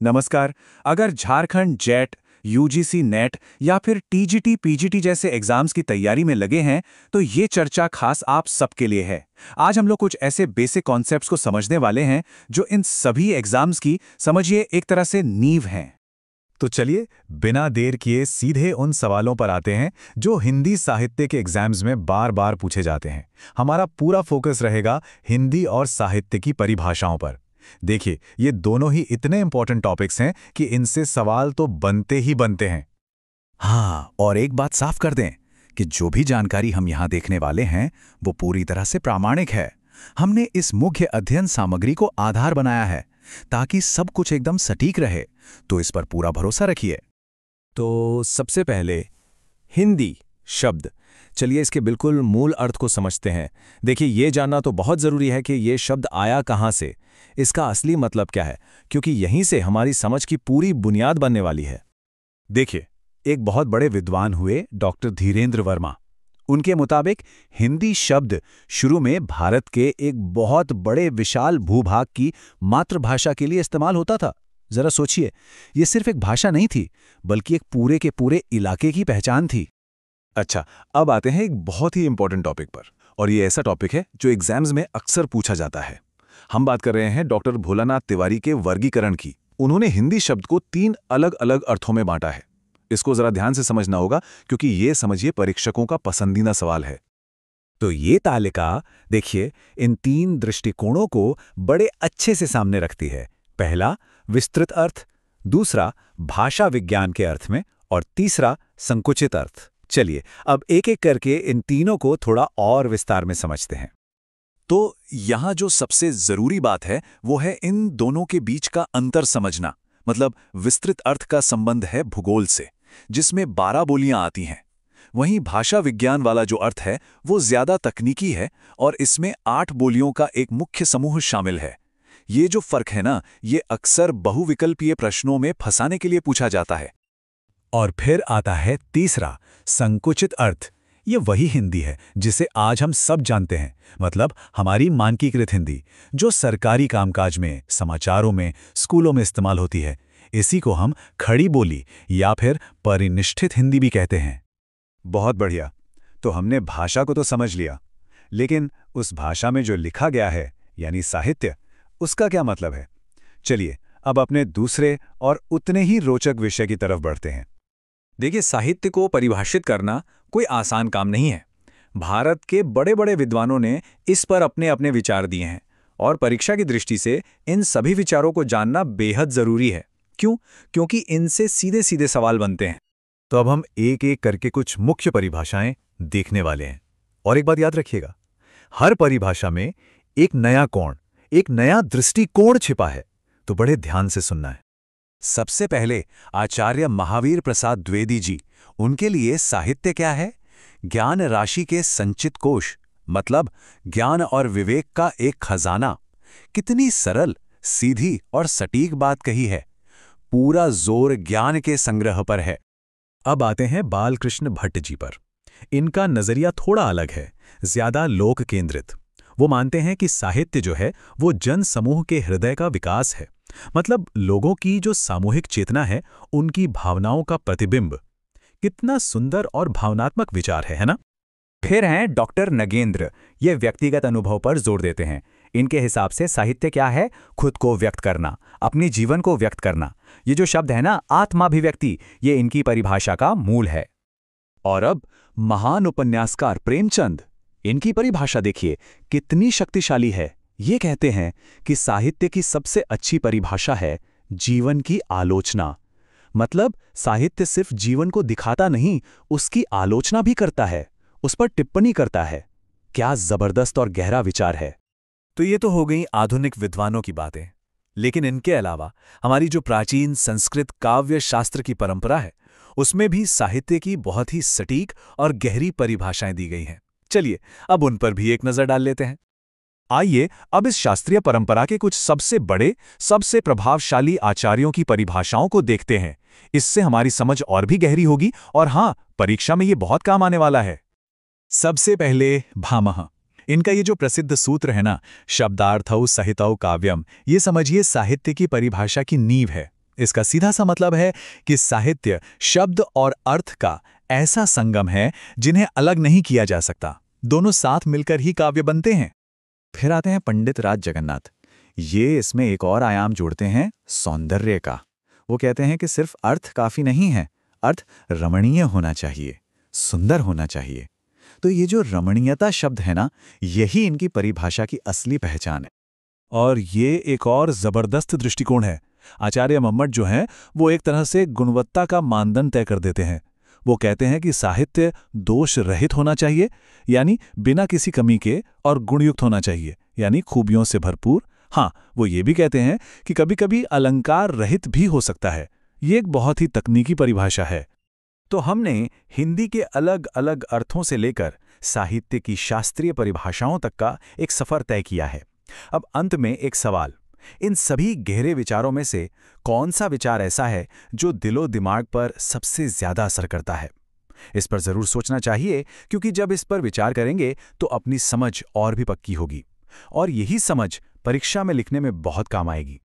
नमस्कार। अगर Jharkhand jet, UGC net या फिर टीजीटी पीजीटी जैसे एग्जाम्स की तैयारी में लगे हैं तो ये चर्चा खास आप सबके लिए है। आज हम लोग कुछ ऐसे बेसिक कॉन्सेप्ट्स को समझने वाले हैं जो इन सभी एग्जाम्स की समझिए एक तरह से नींव हैं। तो चलिए बिना देर किए सीधे उन सवालों पर आते हैं जो हिंदी साहित्य के एग्जाम्स में बार बार पूछे जाते हैं। हमारा पूरा फोकस रहेगा हिंदी और साहित्य की परिभाषाओं पर। देखिए, ये दोनों ही इतने इंपॉर्टेंट टॉपिक्स हैं कि इनसे सवाल तो बनते ही बनते हैं। हाँ, और एक बात साफ कर दें कि जो भी जानकारी हम यहाँ देखने वाले हैं वो पूरी तरह से प्रामाणिक है। हमने इस मुख्य अध्ययन सामग्री को आधार बनाया है ताकि सब कुछ एकदम सटीक रहे, तो इस पर पूरा भरोसा रखिए। तो सबसे पहले हिंदी शब्द, चलिए इसके बिल्कुल मूल अर्थ को समझते हैं। देखिए, ये जानना तो बहुत ज़रूरी है कि ये शब्द आया कहाँ से, इसका असली मतलब क्या है, क्योंकि यहीं से हमारी समझ की पूरी बुनियाद बनने वाली है। देखिए, एक बहुत बड़े विद्वान हुए डॉक्टर धीरेन्द्र वर्मा। उनके मुताबिक हिंदी शब्द शुरू में भारत के एक बहुत बड़े विशाल भूभाग की मातृभाषा के लिए इस्तेमाल होता था। जरा सोचिए, ये सिर्फ एक भाषा नहीं थी बल्कि एक पूरे के पूरे इलाके की पहचान थी। अच्छा, अब आते हैं एक बहुत ही इंपॉर्टेंट टॉपिक पर, और ये ऐसा टॉपिक है जो एग्जाम्स में अक्सर पूछा जाता है। हम बात कर रहे हैं डॉक्टर भोलानाथ तिवारी के वर्गीकरण की। उन्होंने हिंदी शब्द को 3 अलग अलग अर्थों में बांटा है। इसको जरा ध्यान से समझना होगा क्योंकि ये समझिए परीक्षकों का पसंदीदा सवाल है। तो ये तालिका देखिए इन 3 दृष्टिकोणों को बड़े अच्छे से सामने रखती है। पहला विस्तृत अर्थ, दूसरा भाषा विज्ञान के अर्थ में, और तीसरा संकुचित अर्थ। चलिए अब एक एक करके इन तीनों को थोड़ा और विस्तार में समझते हैं। तो यहाँ जो सबसे जरूरी बात है वो है इन दोनों के बीच का अंतर समझना। मतलब विस्तृत अर्थ का संबंध है भूगोल से, जिसमें 12 बोलियां आती हैं। वहीं भाषा विज्ञान वाला जो अर्थ है वो ज्यादा तकनीकी है और इसमें 8 बोलियों का एक मुख्य समूह शामिल है। ये जो फर्क है ना, ये अक्सर बहुविकल्पीय प्रश्नों में फंसाने के लिए पूछा जाता है। और फिर आता है तीसरा संकुचित अर्थ। ये वही हिंदी है जिसे आज हम सब जानते हैं, मतलब हमारी मानकीकृत हिंदी, जो सरकारी कामकाज में, समाचारों में, स्कूलों में इस्तेमाल होती है। इसी को हम खड़ी बोली या फिर परिनिष्ठित हिंदी भी कहते हैं। बहुत बढ़िया। तो हमने भाषा को तो समझ लिया, लेकिन उस भाषा में जो लिखा गया है यानी साहित्य, उसका क्या मतलब है? चलिए अब अपने दूसरे और उतने ही रोचक विषय की तरफ बढ़ते हैं। देखिए, साहित्य को परिभाषित करना कोई आसान काम नहीं है। भारत के बड़े बड़े विद्वानों ने इस पर अपने अपने विचार दिए हैं और परीक्षा की दृष्टि से इन सभी विचारों को जानना बेहद जरूरी है। क्यों? क्योंकि इनसे सीधे सीधे सवाल बनते हैं। तो अब हम एक एक करके कुछ मुख्य परिभाषाएं देखने वाले हैं। और एक बात याद रखिएगा, हर परिभाषा में एक नया कोण, एक नया दृष्टिकोण छिपा है, तो बड़े ध्यान से सुनना है। सबसे पहले आचार्य महावीर प्रसाद द्विवेदी जी, उनके लिए साहित्य क्या है? ज्ञान राशि के संचित कोश, मतलब ज्ञान और विवेक का एक खजाना। कितनी सरल, सीधी और सटीक बात कही है। पूरा जोर ज्ञान के संग्रह पर है। अब आते हैं बालकृष्ण भट्ट जी पर। इनका नजरिया थोड़ा अलग है, ज्यादा लोक केंद्रित। वो मानते हैं कि साहित्य जो है वो जन समूह के हृदय का विकास है, मतलब लोगों की जो सामूहिक चेतना है, उनकी भावनाओं का प्रतिबिंब। कितना सुंदर और भावनात्मक विचार है ना? फिर हैं डॉक्टर नगेंद्र। ये व्यक्तिगत अनुभव पर जोर देते हैं। इनके हिसाब से साहित्य क्या है? खुद को व्यक्त करना, अपने जीवन को व्यक्त करना। ये जो शब्द है ना, आत्माभिव्यक्ति, ये इनकी परिभाषा का मूल है। और अब महान उपन्यासकार प्रेमचंद, इनकी परिभाषा देखिए कितनी शक्तिशाली है। ये कहते हैं कि साहित्य की सबसे अच्छी परिभाषा है जीवन की आलोचना। मतलब साहित्य सिर्फ जीवन को दिखाता नहीं, उसकी आलोचना भी करता है, उस पर टिप्पणी करता है। क्या जबरदस्त और गहरा विचार है। तो ये तो हो गई आधुनिक विद्वानों की बातें, लेकिन इनके अलावा हमारी जो प्राचीन संस्कृत काव्य शास्त्र की परंपरा है, उसमें भी साहित्य की बहुत ही सटीक और गहरी परिभाषाएं दी गई हैं। चलिए अब उन पर भी एक नजर डाल लेते हैं। आइए अब इस शास्त्रीय परंपरा के कुछ सबसे बड़े, सबसे प्रभावशाली आचार्यों की परिभाषाओं को देखते हैं। इससे हमारी समझ और भी गहरी होगी और हाँ, परीक्षा में ये बहुत काम आने वाला है। सबसे पहले भामह। इनका ये जो प्रसिद्ध सूत्र है ना, शब्दार्थौ सहितौ काव्यम, ये समझिए साहित्य की परिभाषा की नींव है। इसका सीधा सा मतलब है कि साहित्य शब्द और अर्थ का ऐसा संगम है जिन्हें अलग नहीं किया जा सकता। दोनों साथ मिलकर ही काव्य बनते हैं। फिर आते हैं पंडित राज जगन्नाथ। ये इसमें एक और आयाम जोड़ते हैं, सौंदर्य का। वो कहते हैं कि सिर्फ अर्थ काफी नहीं है, अर्थ रमणीय होना चाहिए, सुंदर होना चाहिए। तो ये जो रमणीयता शब्द है ना, यही इनकी परिभाषा की असली पहचान है। और ये एक और जबरदस्त दृष्टिकोण है। आचार्य मम्मट जो हैं वो एक तरह से गुणवत्ता का मानदंड तय कर देते हैं। वो कहते हैं कि साहित्य दोष रहित होना चाहिए, यानी बिना किसी कमी के, और गुणयुक्त होना चाहिए, यानी खूबियों से भरपूर। हाँ, वो ये भी कहते हैं कि कभी-कभी अलंकार रहित भी हो सकता है। ये एक बहुत ही तकनीकी परिभाषा है। तो हमने हिंदी के अलग अलग अर्थों से लेकर साहित्य की शास्त्रीय परिभाषाओं तक का एक सफर तय किया है। अब अंत में एक सवाल, इन सभी गहरे विचारों में से कौन सा विचार ऐसा है जो दिलो दिमाग पर सबसे ज्यादा असर करता है? इस पर जरूर सोचना चाहिए, क्योंकि जब इस पर विचार करेंगे तो अपनी समझ और भी पक्की होगी, और यही समझ परीक्षा में लिखने में बहुत काम आएगी।